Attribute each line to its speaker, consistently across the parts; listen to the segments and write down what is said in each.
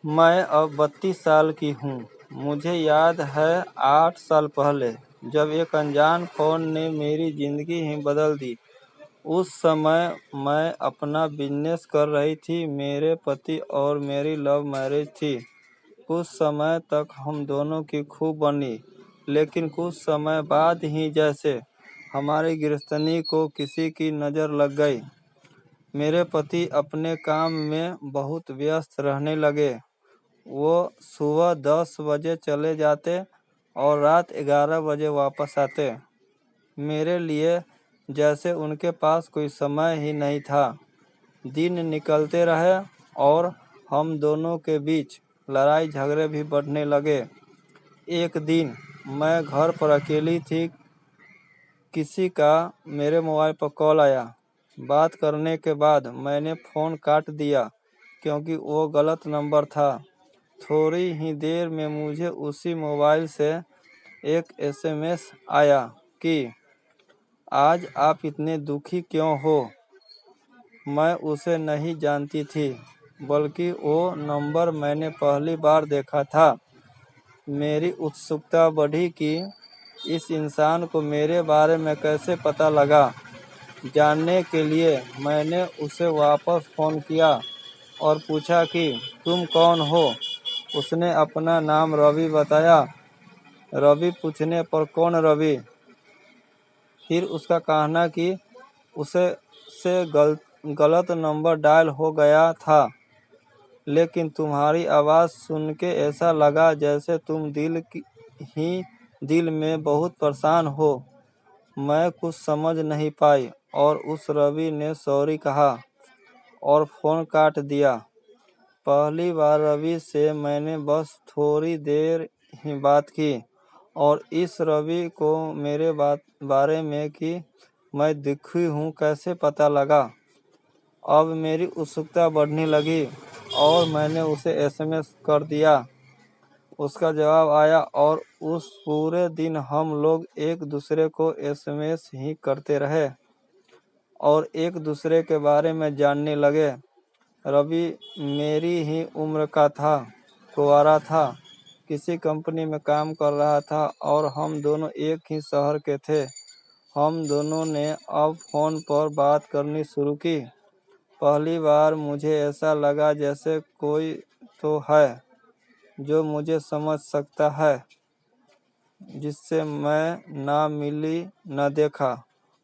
Speaker 1: मैं अब 32 साल की हूँ। मुझे याद है 8 साल पहले जब एक अनजान फ़ोन ने मेरी ज़िंदगी ही बदल दी। उस समय मैं अपना बिजनेस कर रही थी। मेरे पति और मेरी लव मैरिज थी। कुछ समय तक हम दोनों की खूब बनी, लेकिन कुछ समय बाद ही जैसे हमारी गृहस्थनी को किसी की नज़र लग गई। मेरे पति अपने काम में बहुत व्यस्त रहने लगे। वो सुबह 10 बजे चले जाते और रात 11 बजे वापस आते। मेरे लिए जैसे उनके पास कोई समय ही नहीं था। दिन निकलते रहे और हम दोनों के बीच लड़ाई झगड़े भी बढ़ने लगे। एक दिन मैं घर पर अकेली थी। किसी का मेरे मोबाइल पर कॉल आया। बात करने के बाद मैंने फ़ोन काट दिया क्योंकि वो गलत नंबर था। थोड़ी ही देर में मुझे उसी मोबाइल से एक एसएमएस आया कि आज आप इतने दुखी क्यों हो। मैं उसे नहीं जानती थी, बल्कि वो नंबर मैंने पहली बार देखा था। मेरी उत्सुकता बढ़ी कि इस इंसान को मेरे बारे में कैसे पता लगा। जानने के लिए मैंने उसे वापस फ़ोन किया और पूछा कि तुम कौन हो। उसने अपना नाम रवि बताया। रवि पूछने पर कौन रवि। फिर उसका कहना कि उसे से गलत नंबर डायल हो गया था, लेकिन तुम्हारी आवाज़ सुन के ऐसा लगा जैसे तुम दिल में बहुत परेशान हो। मैं कुछ समझ नहीं पाई और उस रवि ने सॉरी कहा और फ़ोन काट दिया। पहली बार रवि से मैंने बस थोड़ी देर ही बात की और इस रवि को मेरे बारे में कि मैं दुखी हूँ कैसे पता लगा। अब मेरी उत्सुकता बढ़ने लगी और मैंने उसे एसएमएस कर दिया। उसका जवाब आया और उस पूरे दिन हम लोग एक दूसरे को एसएमएस ही करते रहे और एक दूसरे के बारे में जानने लगे। रवि मेरी ही उम्र का था, कुंवारा था, किसी कंपनी में काम कर रहा था और हम दोनों एक ही शहर के थे। हम दोनों ने अब फ़ोन पर बात करनी शुरू की। पहली बार मुझे ऐसा लगा जैसे कोई तो है जो मुझे समझ सकता है, जिससे मैं ना मिली न देखा,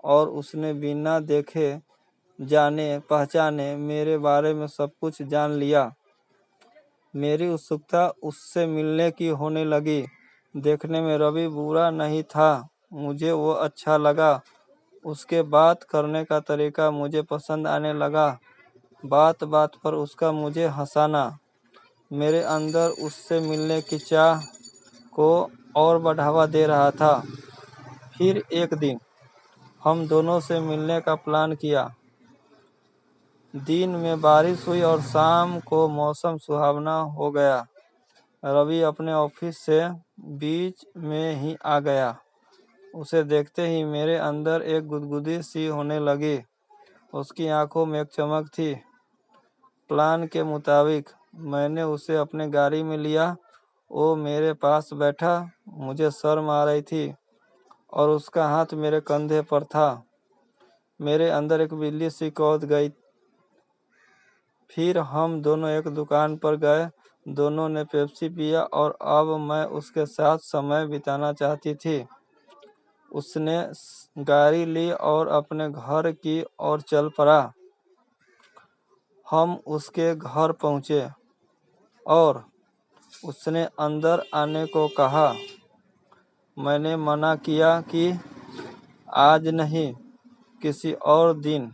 Speaker 1: और उसने बिना देखे जाने पहचाने मेरे बारे में सब कुछ जान लिया। मेरी उत्सुकता उससे मिलने की होने लगी। देखने में रवि बुरा नहीं था, मुझे वो अच्छा लगा। उसके बात करने का तरीका मुझे पसंद आने लगा। बात बात पर उसका मुझे हंसाना मेरे अंदर उससे मिलने की चाह को और बढ़ावा दे रहा था। फिर एक दिन हम दोनों से मिलने का प्लान किया। दिन में बारिश हुई और शाम को मौसम सुहावना हो गया। रवि अपने ऑफिस से बीच में ही आ गया। उसे देखते ही मेरे अंदर एक गुदगुदी सी होने लगी। उसकी आंखों में एक चमक थी। प्लान के मुताबिक मैंने उसे अपने गाड़ी में लिया। वो मेरे पास बैठा। मुझे शर्म आ रही थी और उसका हाथ मेरे कंधे पर था। मेरे अंदर एक बिजली सी कूद गई। फिर हम दोनों एक दुकान पर गए। दोनों ने पेप्सी पिया और अब मैं उसके साथ समय बिताना चाहती थी। उसने गाड़ी ली और अपने घर की ओर चल पड़ा। हम उसके घर पहुंचे और उसने अंदर आने को कहा। मैंने मना किया कि आज नहीं, किसी और दिन।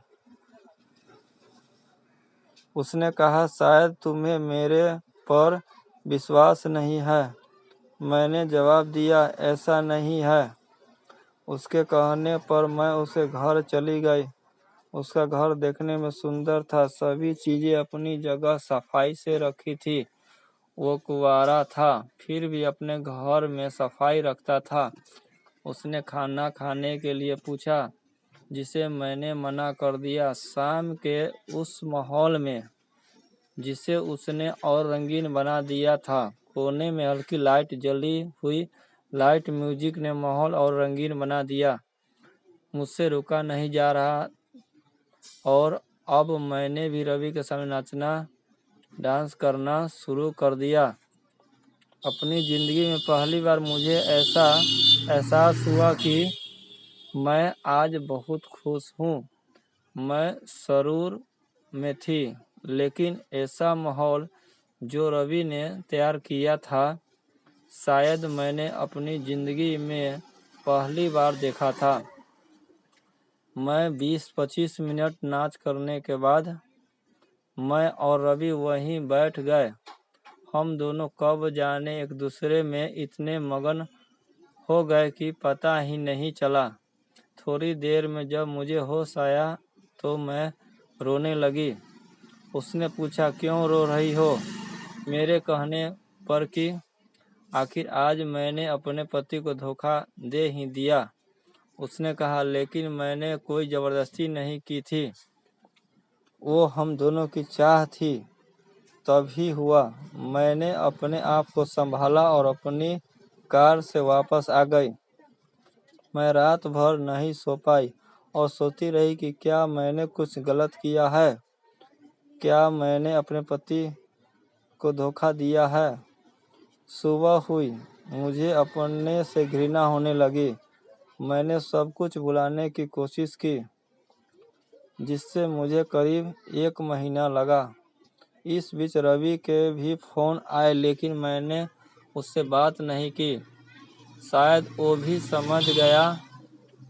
Speaker 1: उसने कहा, शायद तुम्हें मेरे पर विश्वास नहीं है। मैंने जवाब दिया, ऐसा नहीं है। उसके कहने पर मैं उसके घर चली गई। उसका घर देखने में सुंदर था। सभी चीज़ें अपनी जगह सफाई से रखी थी। वो कुंवारा था, फिर भी अपने घर में सफाई रखता था। उसने खाना खाने के लिए पूछा, जिसे मैंने मना कर दिया। शाम के उस माहौल में जिसे उसने और रंगीन बना दिया था। कोने में हल्की लाइट जली हुई लाइट म्यूजिक ने माहौल और रंगीन बना दिया। मुझसे रुका नहीं जा रहा और अब मैंने भी रवि के सामने नाचना डांस करना शुरू कर दिया। अपनी ज़िंदगी में पहली बार मुझे ऐसा एहसास हुआ कि मैं आज बहुत खुश हूँ। मैं सरूर में थी, लेकिन ऐसा माहौल जो रवि ने तैयार किया था, शायद मैंने अपनी ज़िंदगी में पहली बार देखा था। मैं 20-25 मिनट नाच करने के बाद मैं और रवि वहीं बैठ गए। हम दोनों कब जाने एक दूसरे में इतने मगन हो गए कि पता ही नहीं चला। थोड़ी देर में जब मुझे होश आया तो मैं रोने लगी। उसने पूछा, क्यों रो रही हो? मेरे कहने पर कि आखिर आज मैंने अपने पति को धोखा दे ही दिया। उसने कहा, लेकिन मैंने कोई ज़बरदस्ती नहीं की थी, वो हम दोनों की चाह थी। तभी हुआ। मैंने अपने आप को संभाला और अपनी कार से वापस आ गई। मैं रात भर नहीं सो पाई और सोती रही कि क्या मैंने कुछ गलत किया है, क्या मैंने अपने पति को धोखा दिया है। सुबह हुई, मुझे अपने से घृणा होने लगी। मैंने सब कुछ भुलाने की कोशिश की, जिससे मुझे करीब 1 महीना लगा। इस बीच रवि के भी फ़ोन आए, लेकिन मैंने उससे बात नहीं की। शायद वो भी समझ गया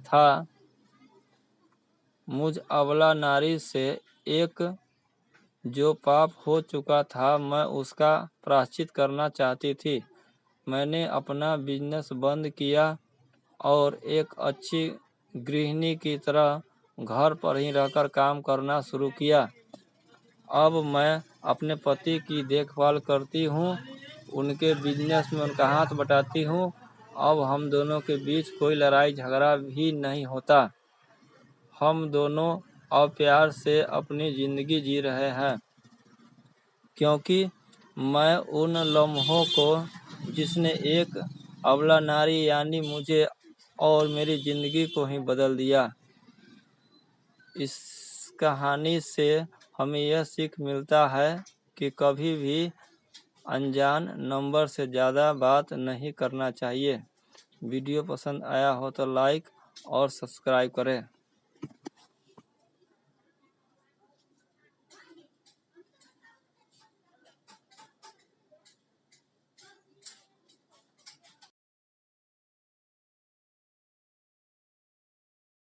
Speaker 1: था मुझ अबला नारी से एक जो पाप हो चुका था, मैं उसका प्रायश्चित करना चाहती थी। मैंने अपना बिजनेस बंद किया और एक अच्छी गृहिणी की तरह घर पर ही रहकर काम करना शुरू किया। अब मैं अपने पति की देखभाल करती हूँ, उनके बिजनेस में उनका हाथ बटाती हूँ। अब हम दोनों के बीच कोई लड़ाई झगड़ा भी नहीं होता। हम दोनों अब प्यार से अपनी ज़िंदगी जी रहे हैं, क्योंकि मैं उन लम्हों को जिसने एक अबला नारी यानी मुझे और मेरी ज़िंदगी को ही बदल दिया। इस कहानी से हमें यह सीख मिलता है कि कभी भी अनजान नंबर से ज़्यादा बात नहीं करना चाहिए। वीडियो पसंद आया हो तो लाइक और सब्सक्राइब करें।